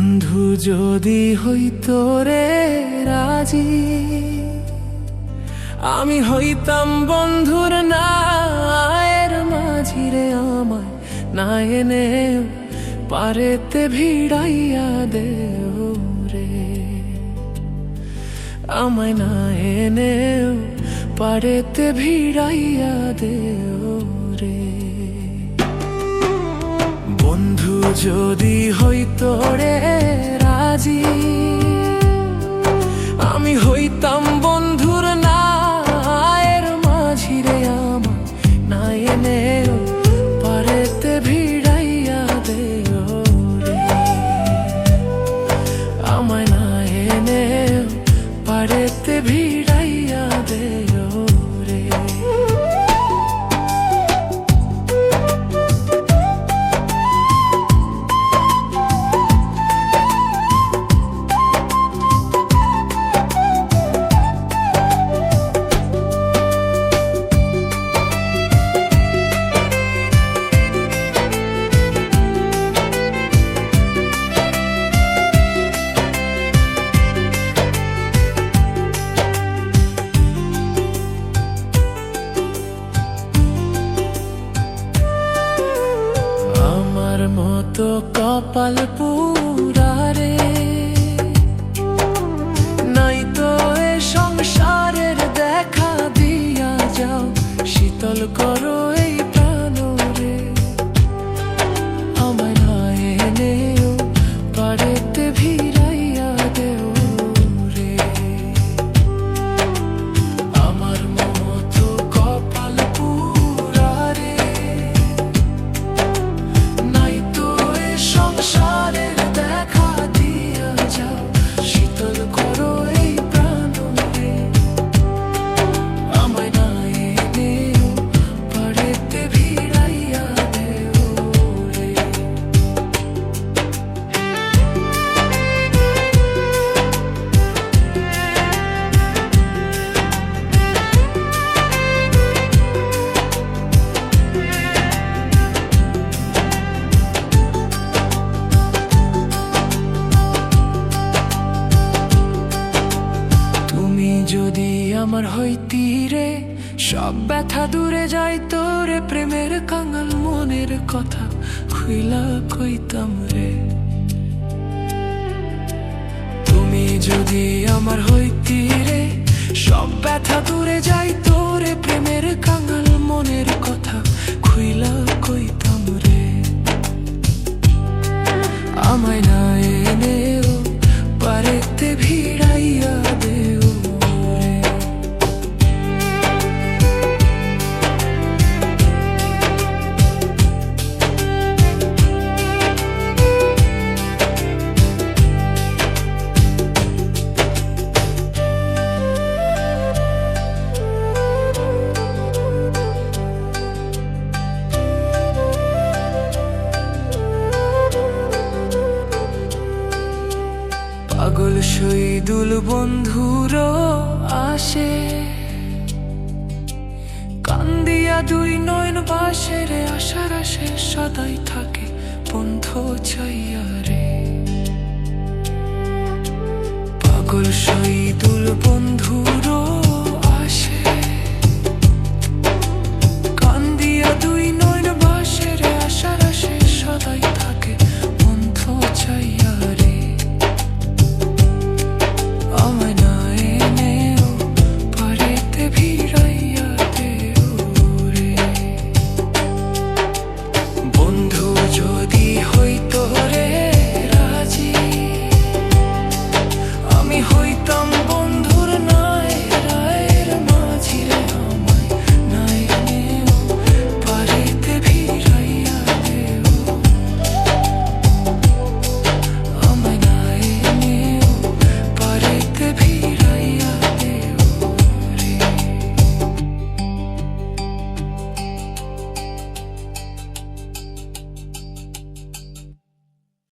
বন্ধু যদি হইতো রে রাজি, আমি হইতাম বন্ধুর নায়ের মাঝি রে। আমায় না এনে পারেতে ভিড়াইয়া দেও রে, আমায় না এনে পারেতে ভিড়াইয়া দেও রে। বন্ধু যদি হইতো রে রাজি, আমি হইতাম বন্ধুর নায়ের মাঝি রে। আমায় না এনে পারেতে ভিড়াইয়া দেও রে, আমায় না এনে পারেতে ভিড়াইয়া দেও রে। মতো কপাল পুরারে নাই তো এ সংসারের দেখা দিয়া যাও, শীতল করো এই প্রাণ রে। আমায় না এনেও পারেতে ভিড়াইয়া দেও রে, আমার মতো কপাল পুরারে সংসারের দেখা দিয়া যাও, শীতল করো এই প্রাণ রে। আমায় না এনেও পারেতে ভিড়াইয়া দেও রে। যদি আমার হইতি রে সব ব্যথা দূরে যাইতো রে, প্রেমের কাঙাল মনের কথা খুইলা কইতাম রে। তুমি যদি আমার হইতি রে সব ব্যথা দূরে যাইতো রে, প্রেমের কাঙাল মনের কথা খুইলা কইতাম রে। আমায় না এনেও পারেতে ভিড়াইয়া দেও। পাগল শহীদুল বন্ধুর আসে, কান্দিয়া দুই নয়ন বাসের আশা